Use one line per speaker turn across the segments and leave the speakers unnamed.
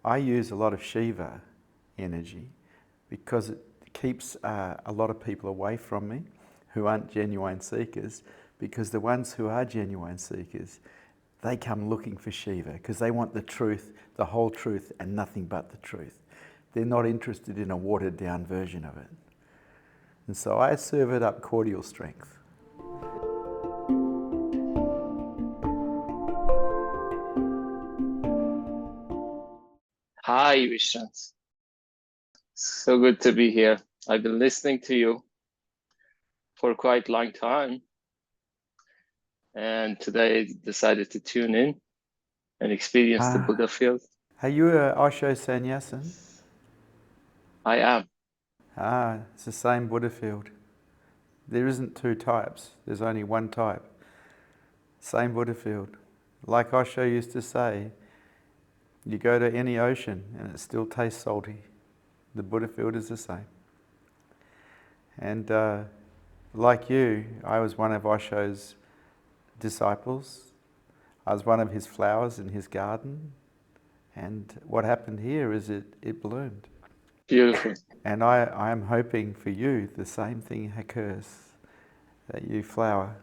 I use a lot of Shiva energy because it keeps a lot of people away from me who aren't genuine seekers, because the ones who are genuine seekers, they come looking for Shiva because they want the truth, the whole truth, and nothing but the truth. They're not interested in a watered down version of it. And so I serve it up cordial strength.
Hi, Vishrant. So good to be here. I've been listening to you for quite a long time. And today I decided to tune in and experience the Buddhafield.
Are you a Osho Sannyasin?
I am.
It's the same Buddhafield. There isn't two types, there's only one type. Same Buddhafield. Like Osho used to say, you go to any ocean and it still tastes salty. The Buddhafield is the same. And like you, I was one of Osho's disciples. I was one of his flowers in his garden. And what happened here is it bloomed.
Beautiful.
And I am hoping for you the same thing occurs, that you flower.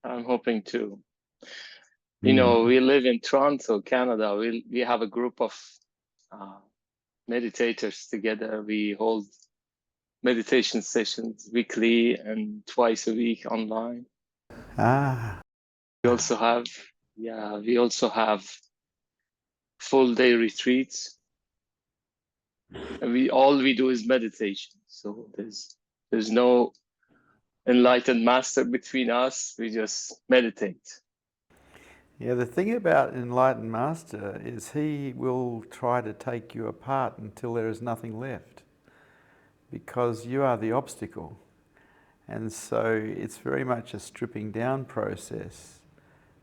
I'm hoping to. You know, we live in Toronto, Canada. We have a group of meditators together. We hold meditation sessions weekly and twice a week online. We also have full day retreats. And all we do is meditation. So there's no enlightened master between us. We just meditate.
Yeah, the thing about enlightened master is he will try to take you apart until there is nothing left, because you are the obstacle. And so it's very much a stripping down process.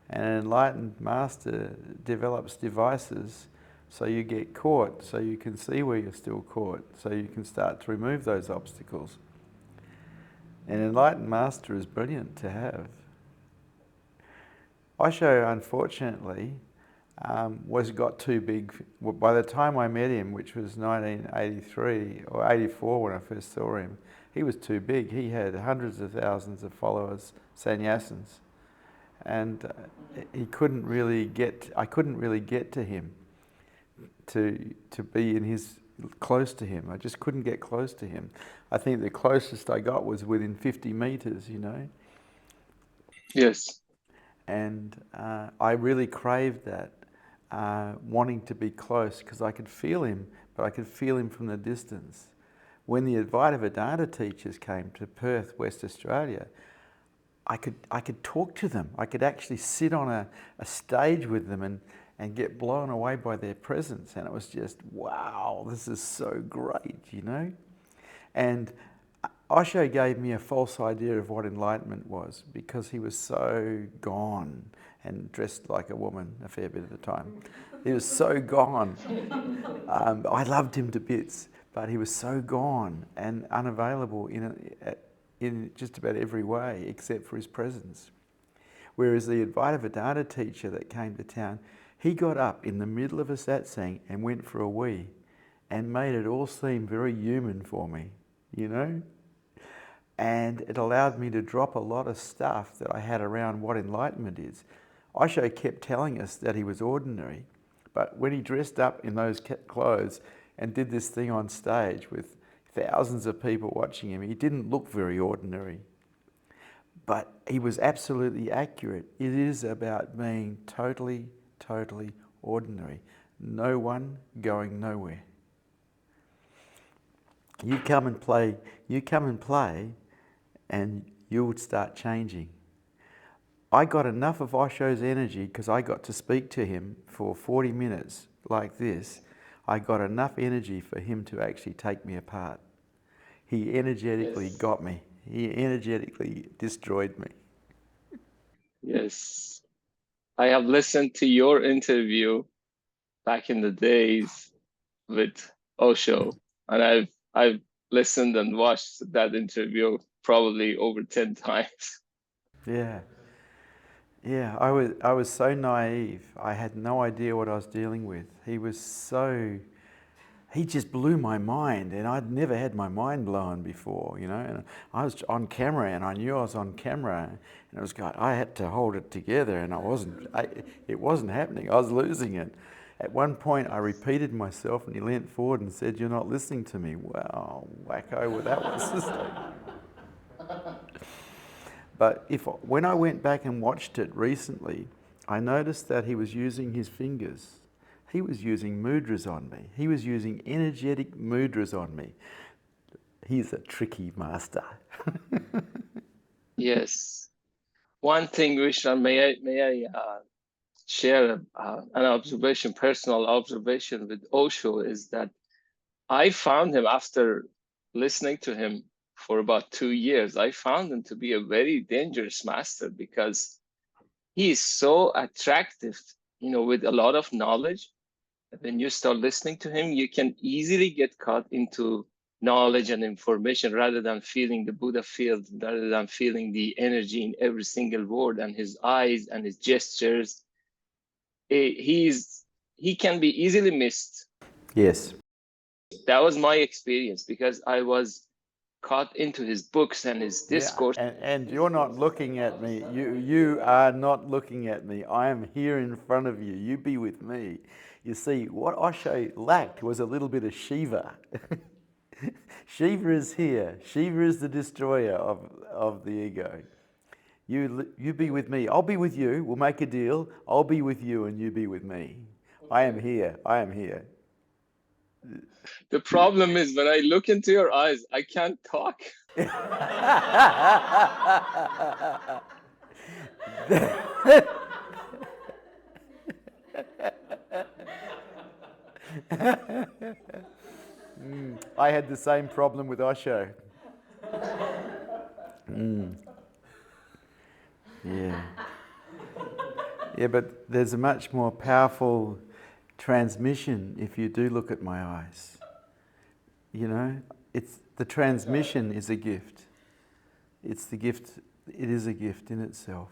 And an enlightened master develops devices so you get caught, so you can see where you're still caught, so you can start to remove those obstacles. An enlightened master is brilliant to have. Osho, unfortunately, got too big. By the time I met him, which was 1983 or 84 when I first saw him, he was too big. He had hundreds of thousands of followers, sannyasins, and I couldn't really get to him to be close to him. I just couldn't get close to him. I think the closest I got was within 50 meters, you know.
Yes.
And I really craved that, wanting to be close, because I could feel him, but I could feel him from the distance. When the Advaita Vedanta teachers came to Perth, West Australia, I could talk to them. I could actually sit on a stage with them and get blown away by their presence. And it was just, wow, this is so great, you know? And Osho gave me a false idea of what enlightenment was, because he was so gone and dressed like a woman a fair bit of the time. He was so gone. I loved him to bits, but he was so gone and unavailable in just about every way except for his presence. Whereas the Advaita Vedanta teacher that came to town, he got up in the middle of a satsang and went for a wee and made it all seem very human for me, you know? And it allowed me to drop a lot of stuff that I had around what enlightenment is. Osho kept telling us that he was ordinary, but when he dressed up in those clothes and did this thing on stage with thousands of people watching him, he didn't look very ordinary. But he was absolutely accurate. It is about being totally, totally ordinary. No one going nowhere. You come and play, and you'll start changing. I got enough of Osho's energy because I got to speak to him for 40 minutes like this. I got enough energy for him to actually take me apart. He energetically got me. He energetically destroyed me.
Yes. I have listened to your interview back in the days with Osho, and I've listened and watched that interview probably over 10 times.
Yeah. Yeah, I was so naive. I had no idea what I was dealing with. He just blew my mind, and I'd never had my mind blown before, you know. And I was on camera, and I knew I was on camera, and it was going. I had to hold it together, and it wasn't happening. I was losing it. At one point, I repeated myself, and he leant forward and said, "You're not listening to me." Wow, wacko! Well, that was. But when I went back and watched it recently, I noticed that he was using his fingers. He was using mudras on me. He was using energetic mudras on me. He's a tricky master.
Yes. One thing, Vishrant, may I share an observation, personal observation with Osho, is that I found him after listening to him for about 2 years. I found him to be a very dangerous master because he is so attractive, you know, with a lot of knowledge. When you start listening to him, you can easily get caught into knowledge and information rather than feeling the Buddhafield, rather than feeling the energy in every single word and his eyes and his gestures. He can be easily missed.
Yes.
That was my experience because I was caught into his books and his discourse.
Yeah, and you're not looking at me. You are not looking at me. I am here in front of you. You be with me. You see, what Osho lacked was a little bit of Shiva. Shiva is here. Shiva is the destroyer of the ego. You be with me. I'll be with you. We'll make a deal. I'll be with you and you be with me. I am here. I am here.
The problem is when I look into your eyes, I can't talk.
I had the same problem with Osho. Yeah. Yeah, but there's a much more powerful transmission if you do look at my eyes. You know, the transmission is a gift. It's the gift, it is a gift in itself.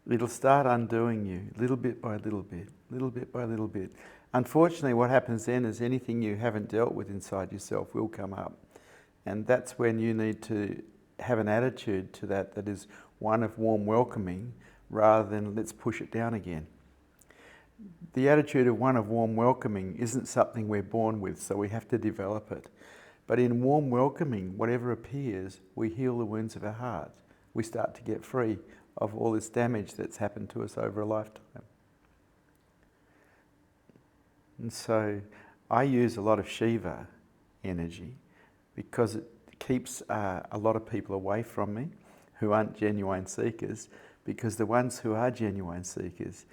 It'll start undoing you, little bit by little bit, little bit by little bit. Unfortunately, what happens then is anything you haven't dealt with inside yourself will come up. And that's when you need to have an attitude to that is one of warm welcoming rather than let's push it down again. The attitude of one of warm welcoming isn't something we're born with, so we have to develop it. But in warm welcoming, whatever appears, we heal the wounds of our heart. We start to get free of all this damage that's happened to us over a lifetime. And so I use a lot of Shiva energy because it keeps a lot of people away from me who aren't genuine seekers, because the ones who are genuine seekers,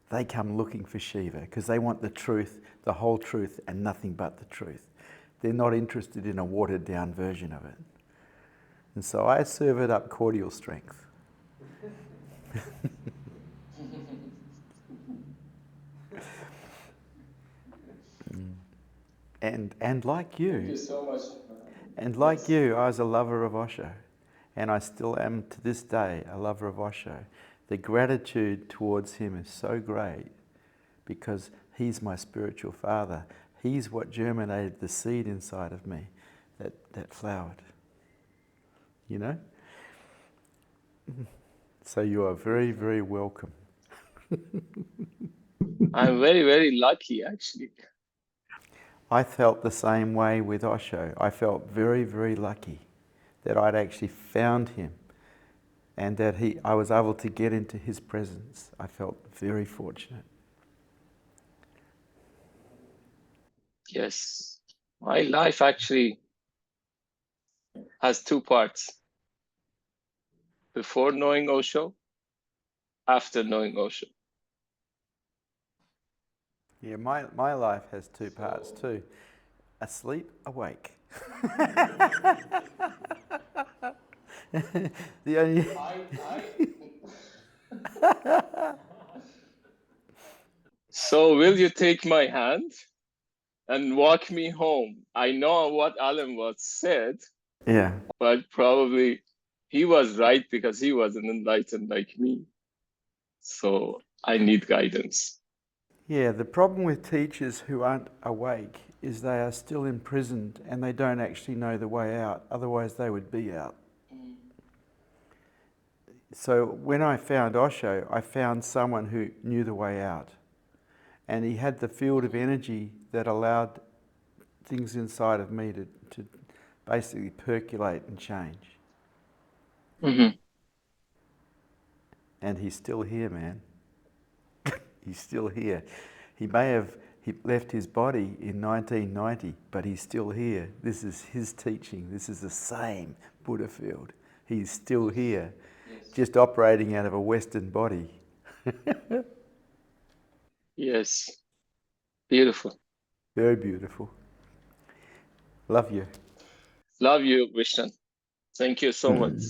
they come looking for Shiva because they want the truth, the whole truth, and nothing but the truth. They're not interested in a watered down version of it. And so I serve it up cordial strength. And like you,
Thank you so much.
and like you, I was a lover of Osho, and I still am to this day a lover of Osho. The gratitude towards him is so great because he's my spiritual father. He's what germinated the seed inside of me that flowered. You know? So you are very, very welcome.
I'm very, very lucky, actually.
I felt the same way with Osho. I felt very, very lucky that I'd actually found him and that I was able to get into his presence. I felt very fortunate.
Yes. My life actually has two parts. Before knowing Osho, after knowing Osho.
Yeah, my life has two parts too. Asleep, awake. The only
So will you take my hand and walk me home? I know what Alan was said,
Yeah.
but probably he was right because he wasn't enlightened like me. So I need guidance.
Yeah, the problem with teachers who aren't awake is they are still imprisoned and they don't actually know the way out, otherwise they would be out. So when I found Osho, I found someone who knew the way out. And he had the field of energy that allowed things inside of me to basically percolate and change.
Mm-hmm.
And he's still here, man. He's still here. He left his body in 1990, but he's still here. This is his teaching. This is the same Buddhafield. He's still here,
Yes.
just operating out of a Western body.
Yes. Beautiful.
Very beautiful. Love you.
Love you, Vishrant. Thank you so much.